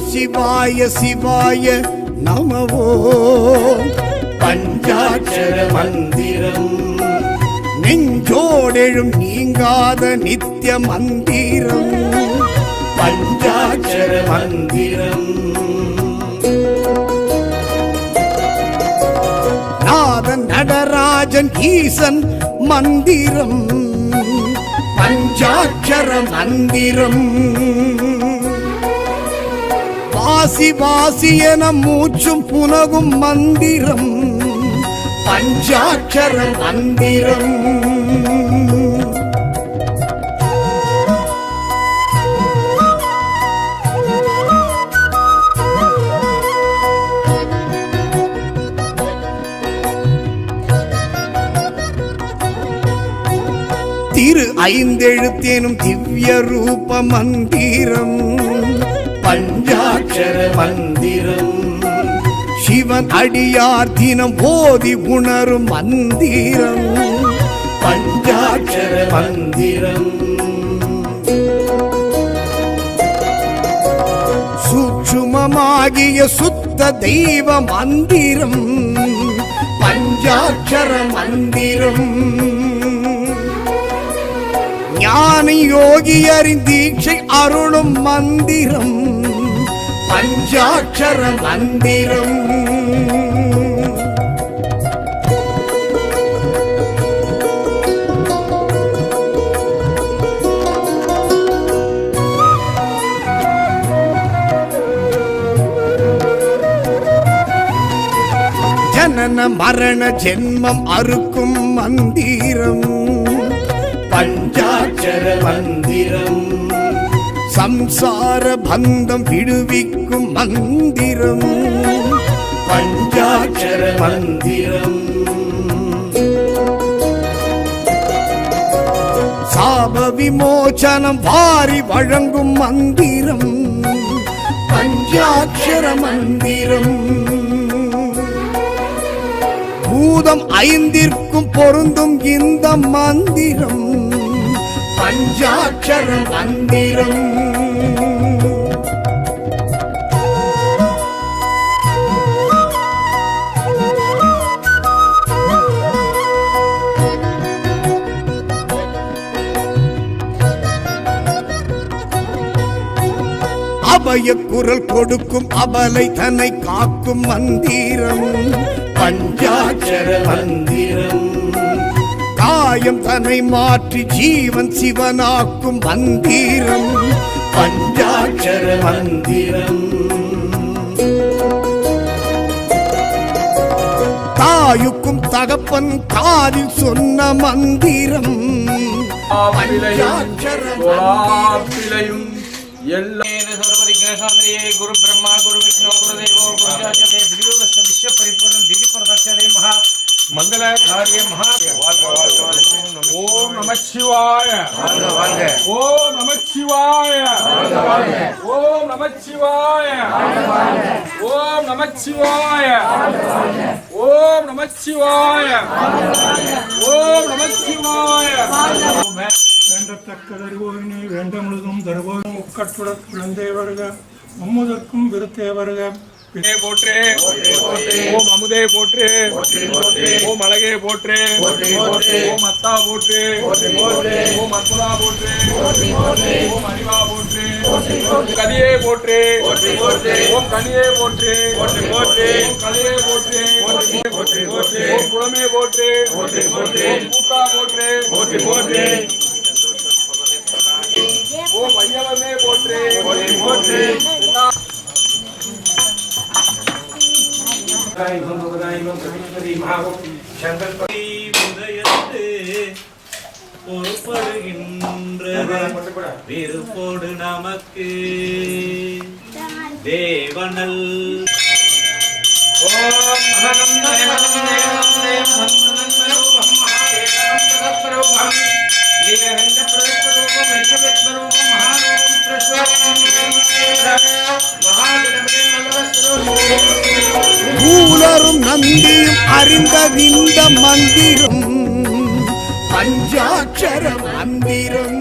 சிவாய சிவாய நமவோ பஞ்சாட்சர மந்திரம் நெஞ்சோடெழும் நீங்காத நித்திய மந்திரம் பஞ்சாட்சர மந்திரம் நாதன் நடராஜன் ஈசன் மந்திரம் பஞ்சாட்சர மந்திரம் வாசி வாசி என மூச்சும் புனகும் மந்திரம் பஞ்சாட்சர மந்திரம் திரு ஐந்தெழுத்தேனும் திவ்ய ரூப மந்திரம் பஞ்சாட்சர மந்திரம் சிவன் அடியார் தினம் போதி உணரும் மந்திரம் பஞ்சாட்சர மந்திரம் சூட்சுமமாகிய சுத்த தெய்வ மந்திரம் பஞ்சாட்சர மந்திரம் ஞான யோகியரின் தீட்சை அருளும் மந்திரம் பஞ்சாட்சர மந்திரம் ஜனன மரண ஜென்மம் அறுக்கும் மந்திரம் பஞ்சாட்சர மந்திரம் சம்சார பந்தம் விடுவிக்கும் மந்திரம் பஞ்சாட்சர மந்திரம் சாப விமோசனம் வாரி வழங்கும் மந்திரம் பஞ்சாட்சர மந்திரம் பூதம் ஐந்திற்கும் பொருந்தும் இந்த மந்திரம் பஞ்சாட்சர மந்திரம் அபய குரல் கொடுக்கும் அபலை தன்னை காக்கும் மந்திரம் பஞ்சாட்சர மந்திரம் காயம் தன்னை மாற்றி ஜீவன் சிவனாக்கும் மந்திரம் பஞ்சாட்சர மந்திரம் தாயுக்கும் தகப்பன் காதில் சொன்ன மந்திரம் பஞ்சாட்சர மந்திரம் குரு பிரம்மா குரு விஷ்ணு குரு தேவோ குருஜாச்சதே திவ்யோதச விஸ்வ பரிபூர்ணம் திவ்ய பிரதட்சதே மகா मंगल कार्य महा ओम नमः शिवाय ओम नमः शिवाय ओम नमः शिवाय ओम नमः शिवाय ओम नमः शिवाय ओम नमः शिवाय வேண்டத்தக்கதறிவோயினை வேண்ட முழுதும் தருவோம் முக்கட்டுட குழந்தை வருக மும்முதற்கும் விருத்தே வருக போற்றே ஓம் அமுதே போற்றே ஓம் அழகே போற்றே ஓம் அத்தா போற்றே ஓம் அற்புதா போற்றே ஓம் அறிவா போற்றே கலியே போற்றே ஓம் கலியே போற்றே ஓம் கலியே போற்றே ஓம் குளமே போற்றே ஓம் கூட்டா போற்றே ஓம் ஐயவமே போற்றே விருப்போடு நமக்கு தேவனல் மூலரும் நந்தியும் அறிந்ததிந்த மந்திரம் பஞ்சாட்சர மந்திரம்